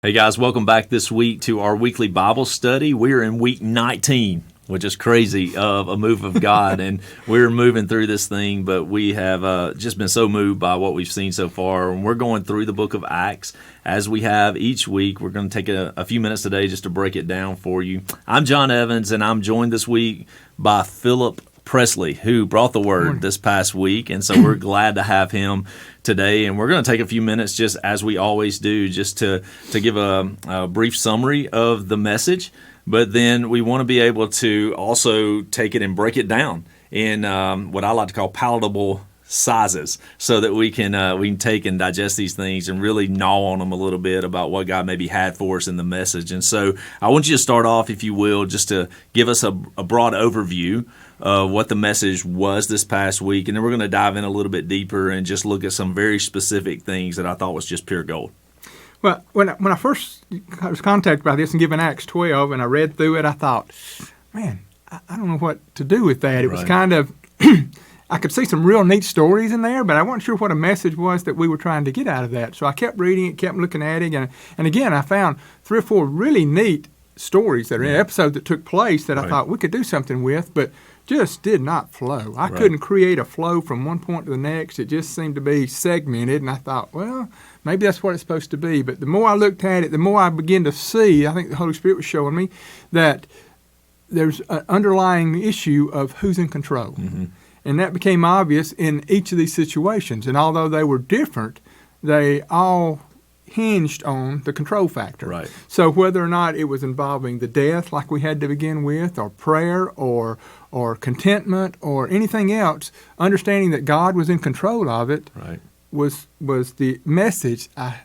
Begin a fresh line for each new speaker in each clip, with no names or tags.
Hey guys, welcome back this week to our weekly Bible study. We're in week 19, which is crazy of a move of God, and we're moving through this thing, but we have just been so moved by what we've seen so far, and we're going through the book of Acts as we have each week. We're going to take a few minutes today just to break it down for you. I'm John Evans, and I'm joined this week by Philip Presley, who brought the word this past week, and so we're glad to have him today. And we're going to take a few minutes, just as we always do, just to give a brief summary of the message, but then we want to be able to also take it and break it down in what I like to call palatable sizes, so that we can take and digest these things and really gnaw on them a little bit about what God maybe had for us in the message. And so I want you to start off, if you will, just to give us a broad overview of what the message was this past week, and then we're going to dive in a little bit deeper and just look at some very specific things that I thought was just pure gold.
Well, when I first was contacted by this and given Acts 12, and I read through it, I thought, man, I don't know what to do with that. It was kind of, I could see some real neat stories in there, but I wasn't sure what a message was that we were trying to get out of that. So I kept reading it, kept looking at it, and again, I found 3 or 4 really neat stories that are in episodes that took place that I thought we could do something with, but just did not flow. I couldn't create a flow from one point to the next. It just seemed to be segmented, and I thought, well, maybe that's what it's supposed to be. But the more I looked at it, the more I began to see, I think the Holy Spirit was showing me, that there's an underlying issue of who's in control. Mm-hmm. And that became obvious in each of these situations. And although they were different, they all hinged on the control factor.
Right.
So whether or not it was involving the death like we had to begin with, or prayer, or contentment, or anything else, understanding that God was in control of it was the message I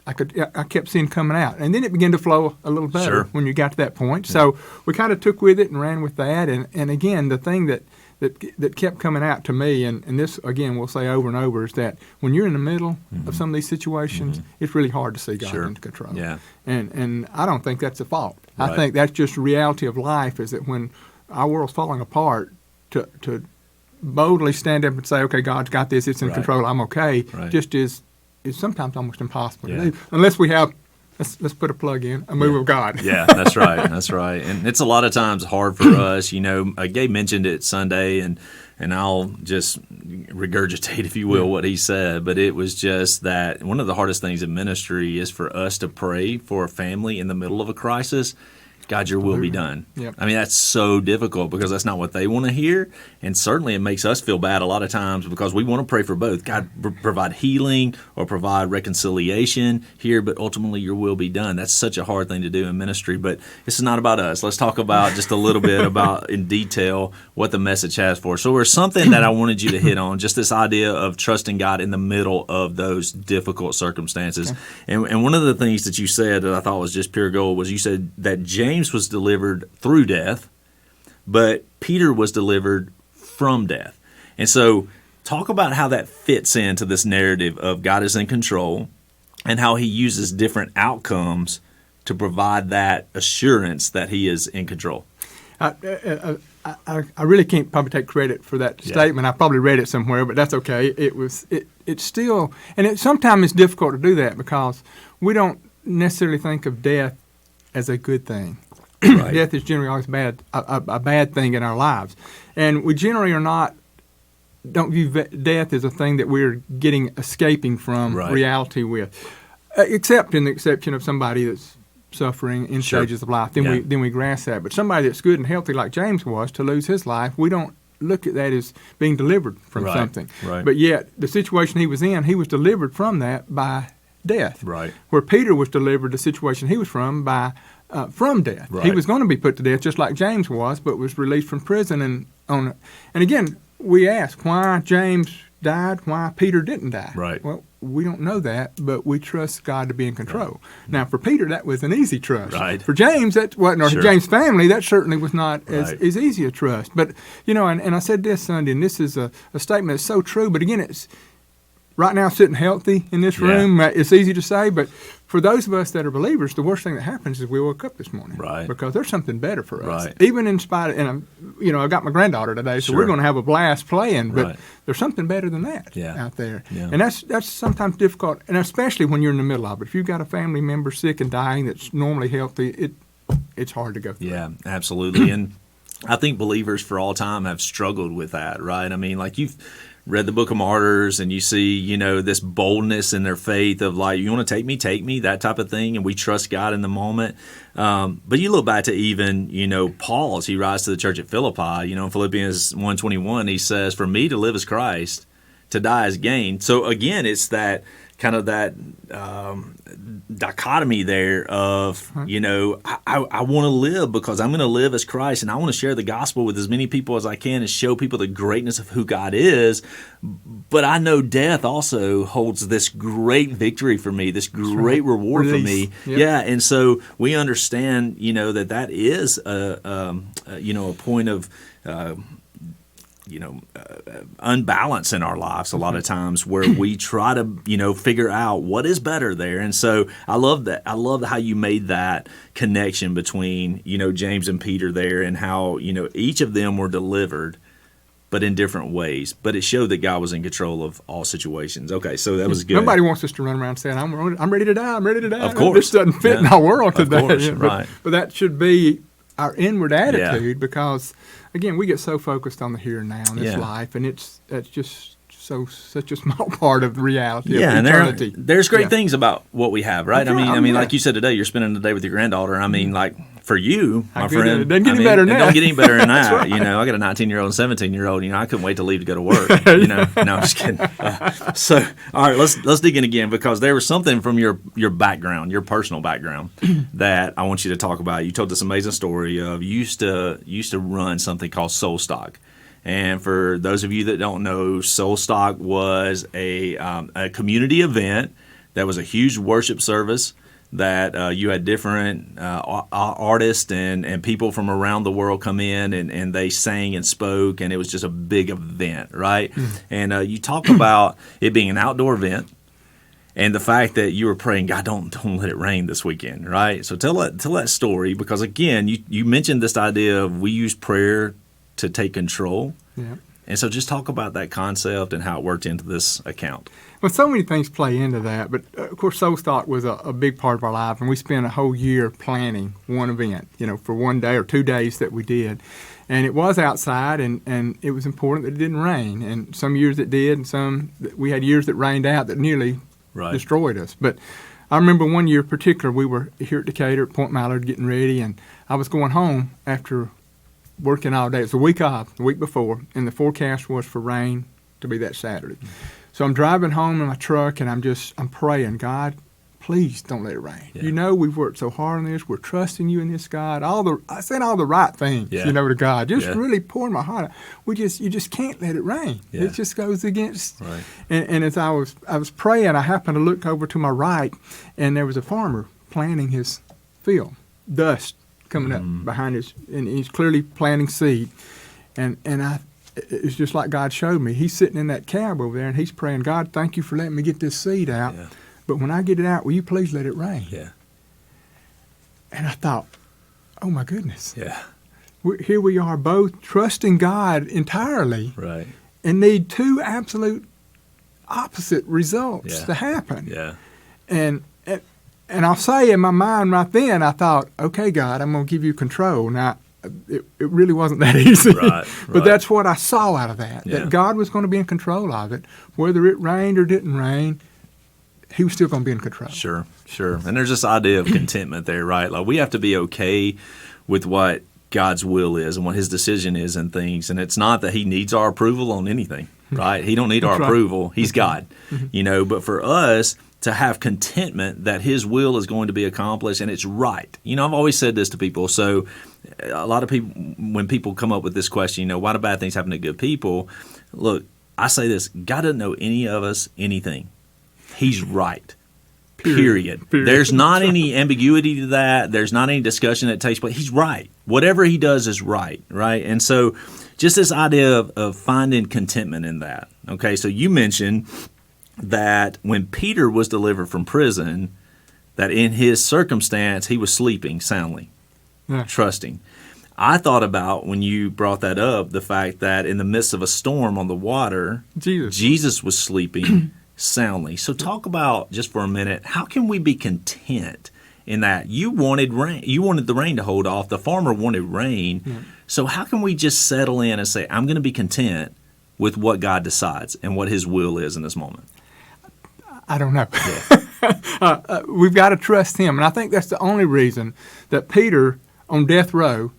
kept seeing coming out. And then it began to flow a little better when you got to that point. Yeah. So we kind of took with it and ran with that. And again, the thing that kept coming out to me, and this, again, we'll say over and over, is that when you're in the middle of some of these situations, it's really hard to see God in control. Yeah. And I don't think that's a fault. I think that's just the reality of life, is that when our world's falling apart, to boldly stand up and say, okay, God's got this, it's in control, I'm okay, just is sometimes almost impossible to do. Unless we have, let's put a plug in, a move of God.
Yeah, that's right. That's right. And it's a lot of times hard for us. You know, Gabe mentioned it Sunday, and I'll just regurgitate, if you will, what he said. But it was just that one of the hardest things in ministry is for us to pray for a family in the middle of a crisis. God, your will be done. Yep. I mean, that's so difficult because that's not what they want to hear. And certainly it makes us feel bad a lot of times because we want to pray for both. God, provide healing or provide reconciliation here, but ultimately your will be done. That's such a hard thing to do in ministry, but this is not about us. Let's talk about just a little bit about in detail what the message has for us. So there's something that I wanted you to hit on, just this idea of trusting God in the middle of those difficult circumstances. Okay. And one of the things that you said that I thought was just pure gold was you said that James was delivered through death, but Peter was delivered from death. And so talk about how that fits into this narrative of God is in control and how he uses different outcomes to provide that assurance that he is in control.
I really can't probably take credit for that statement. I probably read it somewhere, but that's okay. It's still, and sometimes it's difficult to do that because we don't necessarily think of death as a good thing. Death is generally always a bad thing in our lives. And we generally don't view death as a thing that we're escaping from reality with, except in the exception of somebody that's suffering in stages of life. Then we grasp that. But somebody that's good and healthy like James was, to lose his life, we don't look at that as being delivered from something. Right. But yet, the situation he was in, he was delivered from that by death. Right. Where Peter was delivered, the situation he was from death. Right. He was going to be put to death just like James was, but was released from prison. And again, we ask why James died, why Peter didn't die. Right. Well, we don't know that, but we trust God to be in control. Right. Now, for Peter, that was an easy trust. Right. For James, that wasn't, or James' family, that certainly was not as easy a trust. But, and I said this Sunday, and this is a statement that's so true, but again, right now sitting healthy in this room, it's easy to say, but for those of us that are believers, the worst thing that happens is we woke up this morning.
Right.
Because there's something better for us.
Right.
Even in spite of, and I've got my granddaughter today, so we're going to have a blast playing, but there's something better than that out there. Yeah. And that's sometimes difficult, and especially when you're in the middle of it. If you've got a family member sick and dying that's normally healthy, it's hard to go through.
Yeah, absolutely. And I think believers for all time have struggled with that, right? I mean, like you've read the Book of Martyrs and you see, this boldness in their faith of like, you want to take me, that type of thing. And we trust God in the moment. But you look back to even, Paul, as he writes to the church at Philippi, in Philippians 1:21, he says, for me to live is Christ, to die is gain. So again, it's that kind of that dichotomy there of, I want to live because I'm going to live as Christ, and I want to share the gospel with as many people as I can and show people the greatness of who God is. But I know death also holds this great victory for me, this great reward for me. Yep. Yeah, and so we understand, that is a point of unbalance in our lives a lot of times where we try to, figure out what is better there. And so I love that. I love how you made that connection between, James and Peter there and how, each of them were delivered, but in different ways. But it showed that God was in control of all situations. Okay, so that was good.
Nobody wants us to run around saying, I'm ready to die, I'm ready to die.
Of course.
This doesn't fit in our world today.
Of course, right.
But that should be our inward attitude because, again, we get so focused on the here and now in this life, and that's just such a small part of the reality of eternity.
And there's great things about what we have, right? I mean, like you said today, you're spending the day with your granddaughter. I mean, like for you, my friend,
it doesn't get any better than that.
It don't get any better than that. Right. I got a 19-year-old and 17-year-old. I couldn't wait to leave to go to work. No, I'm just kidding. So, all right, let's dig in again because there was something from your background, your personal background, that I want you to talk about. You told this amazing story of you used to run something called Soulstock. And for those of you that don't know, Soulstock was a community event that was a huge worship service that you had different artists and people from around the world come in and they sang and spoke, and it was just a big event, right? And you talk about it being an outdoor event and the fact that you were praying, God, don't let it rain this weekend, right? So tell that story because, again, you mentioned this idea of we use prayer to take control. Yeah. And so just talk about that concept and how it worked into this account.
Well, so many things play into that, but of course Soulstock was a big part of our life, and we spent a whole year planning one event, for one day or 2 days that we did. And it was outside, and it was important that it didn't rain. And some years it did, and we had years that rained out that nearly destroyed us. But I remember one year in particular, we were here at Decatur at Point Mallard getting ready, and I was going home after working all day. It was a week off, the week before, and the forecast was for rain to be that Saturday. Mm-hmm. So I'm driving home in my truck, and I'm praying, God, please don't let it rain. Yeah. We've worked so hard on this. We're trusting you in this, God. I said all the right things, to God. Just really pouring my heart out. You just can't let it rain. Yeah. It just goes against. Right. And as I was praying, I happened to look over to my right, and there was a farmer planting his field. Dust coming up behind us, and he's clearly planting seed. And it's just like God showed me. He's sitting in that cab over there, and he's praying, God, thank you for letting me get this seed out. Yeah. But when I get it out, will you please let it rain? Yeah. And I thought, oh, my goodness. Yeah. Here we are both trusting God entirely. Right. And need two absolute opposite results to happen. Yeah. And I'll say in my mind right then, I thought, okay, God, I'm going to give you control. Now, it really wasn't that easy. Right, but that's what I saw out of that God was going to be in control of it. Whether it rained or didn't rain, he was still going to be in control. Sure.
And there's this idea of contentment there, right? Like we have to be okay with what God's will is and what his decision is and things. And it's not that he needs our approval on anything, right? He don't need our approval. He's God, But for us to have contentment that his will is going to be accomplished and it's right. I've always said this to people. So a lot of people, when people come up with this question, why do bad things happen to good people? Look, I say this, God doesn't know any of us anything. He's right. Period. There's not any ambiguity to that. There's not any discussion that takes place. He's right. Whatever he does is right, right? And so just this idea of finding contentment in that. Okay, so you mentioned that when Peter was delivered from prison, that in his circumstance, he was sleeping soundly, trusting. I thought about, when you brought that up, the fact that in the midst of a storm on the water, Jesus was sleeping soundly. So talk about, just for a minute, how can we be content in that? You wanted rain. You wanted the rain to hold off. The farmer wanted rain. Yeah. So how can we just settle in and say, I'm going to be content with what God decides and what his will is in this moment?
I don't know. Yeah. We've got to trust him. And I think that's the only reason that Peter, on death row,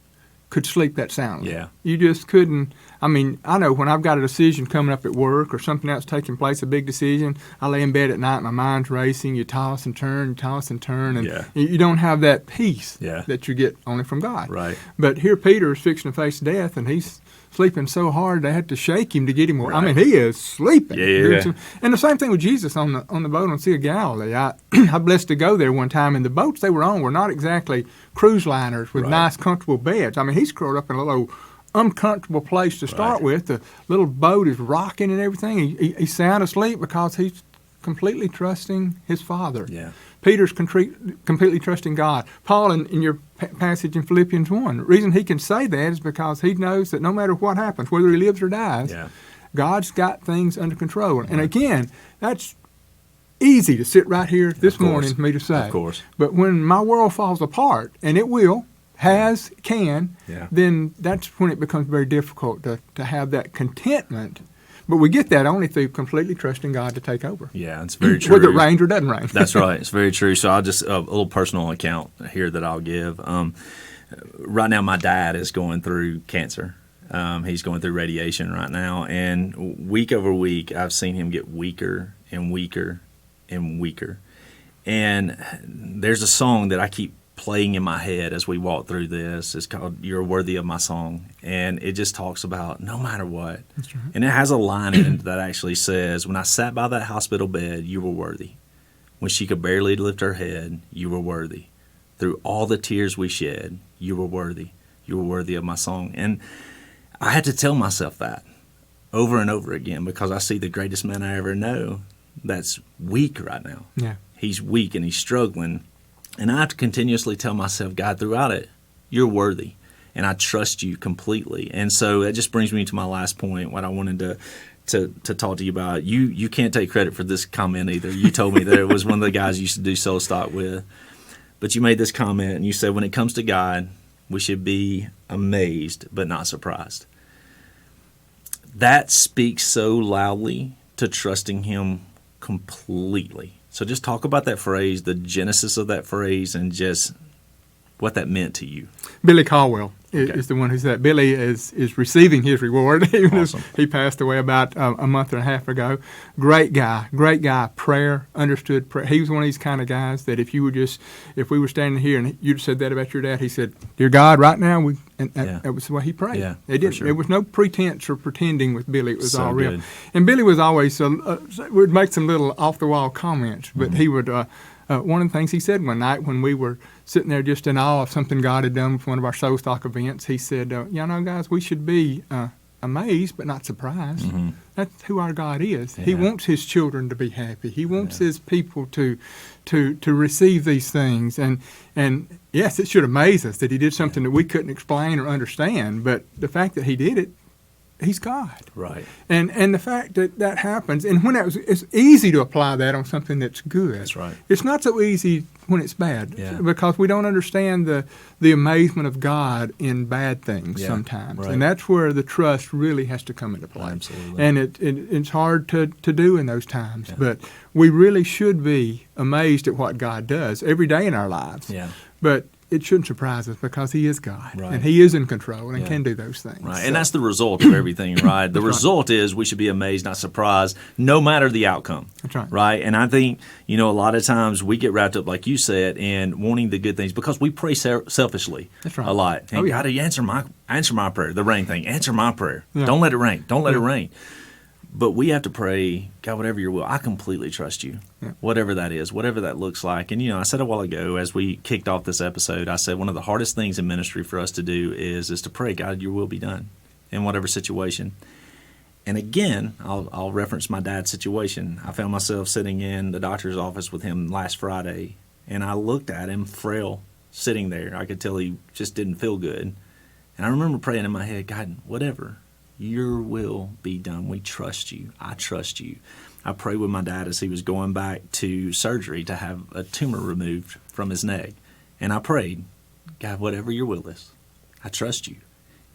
could sleep that soundly.
Yeah.
You just couldn't. I mean, I know when I've got a decision coming up at work or something else taking place, a big decision, I lay in bed at night, my mind's racing, you toss and turn, and you don't have that peace that you get only from God.
Right.
But here Peter is fixing to face death, and he's sleeping so hard they had to shake him to get him away. Right. I mean, he is sleeping.
Yeah.
And the same thing with Jesus on the boat on the Sea of Galilee. I'm blessed to go there one time, and the boats they were on were not exactly cruise liners with nice, comfortable beds. I mean, he's curled up in a little uncomfortable place to start with. The little boat is rocking and everything. He's sound asleep because he's completely trusting his Father.
Yeah.
Peter's completely trusting God. Paul, in your passage in Philippians 1, the reason he can say that is because he knows that no matter what happens, whether he lives or dies, God's got things under control. Right. And again, that's easy to sit right here this morning for me to say.
Of course.
But when my world falls apart, and it will, can, then that's when it becomes very difficult to have that contentment. But we get that only through completely trusting God to take over.
Yeah, it's very true.
Whether it rains or doesn't rain.
That's right. It's very true. So I'll just, a little personal account here that I'll give. Right now, my dad is going through cancer. He's going through radiation right now. And week over week, I've seen him get weaker and weaker and weaker. And there's a song that I keep playing in my head as we walk through this. It's called "You're Worthy of My Song," and it just talks about no matter what. That's right. And it has a line in it that actually says, "When I sat by that hospital bed, you were worthy. When she could barely lift her head, you were worthy. Through all the tears we shed, you were worthy. You were worthy of my song." And I had to tell myself that over and over again, because I see the greatest man I ever know that's weak right now.
Yeah.
He's weak and he's struggling. And I have to continuously tell myself, God, throughout it, you're worthy, and I trust you completely. And so that just brings me to my last point, what I wanted to talk to you about. You can't take credit for this comment either. You told me that it was one of the guys you used to do Soulstock with. But you made this comment, and you said, when it comes to God, we should be amazed but not surprised. That speaks so loudly to trusting him completely. So just talk about that phrase, the genesis of that phrase, and just what that meant to you.
Billy Caldwell is the one who said that. Billy is receiving his reward. Awesome. He passed away about a month and a half ago. Great guy. Prayer, understood prayer. He was one of these kind of guys that if we were standing here and you'd said that about your dad, he said, "Dear God, right now," that was the way he prayed.
Yeah,
There was no pretense or pretending with Billy. It was
so
all real.
Good.
And Billy was always would make some little off-the-wall comments, but he would. One of the things he said one night when we were sitting there just in awe of something God had done with one of our Soulstock events, he said, guys, we should be amazed but not surprised. Mm-hmm. That's who our God is. Yeah. He wants his children to be happy. He wants his people to receive these things. And yes, it should amaze us that he did something that we couldn't explain or understand, but the fact that he did it, he's God.
Right.
And the fact that happens, and when it's easy to apply that on something that's good.
That's right.
It's not so easy when it's bad, because we don't understand the amazement of God in bad things sometimes. Right. And that's where the trust really has to come into play.
Absolutely.
And it's hard to do in those times. Yeah. But we really should be amazed at what God does every day in our lives.
Yeah.
But it shouldn't surprise us because he is God,
right.
and he is in control and can do those things.
Right, and that's the result of everything, right? The result is we should be amazed, not surprised, no matter the outcome.
That's right.
Right, and I think, a lot of times we get wrapped up, like you said, in wanting the good things because we pray selfishly.
That's right.
A lot. And God, answer my prayer, the rain thing. Answer my prayer. Yeah. Don't let it rain. Don't let it rain. But we have to pray, God, whatever your will, I completely trust you, whatever that is, whatever that looks like. And, I said a while ago as we kicked off this episode, I said one of the hardest things in ministry for us to do is to pray, God, your will be done in whatever situation. And again, I'll reference my dad's situation. I found myself sitting in the doctor's office with him last Friday, and I looked at him, frail, sitting there. I could tell he just didn't feel good. And I remember praying in my head, God, whatever, your will be done. We trust you. I trust you. I prayed with my dad as he was going back to surgery to have a tumor removed from his neck. And I prayed, God, whatever your will is, I trust you.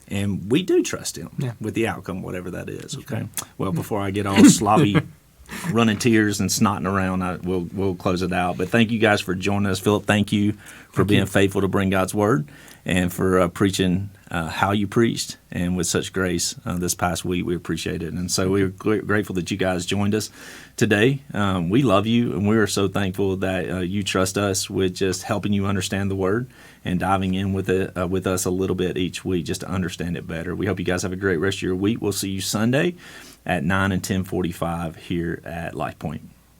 And we do trust him with the outcome, whatever that is. Okay. Well, before I get all sloppy, running tears and snotting around, we'll close it out. But thank you guys for joining us. Philip, thank you for being faithful to bring God's word and for preaching how you preached and with such grace this past week. We appreciate it. And so we're grateful that you guys joined us today. We love you, and we are so thankful that you trust us with just helping you understand the word and diving in with it with us a little bit each week just to understand it better. We hope you guys have a great rest of your week. We'll see you Sunday at 9 and 10:45 here at LifePoint.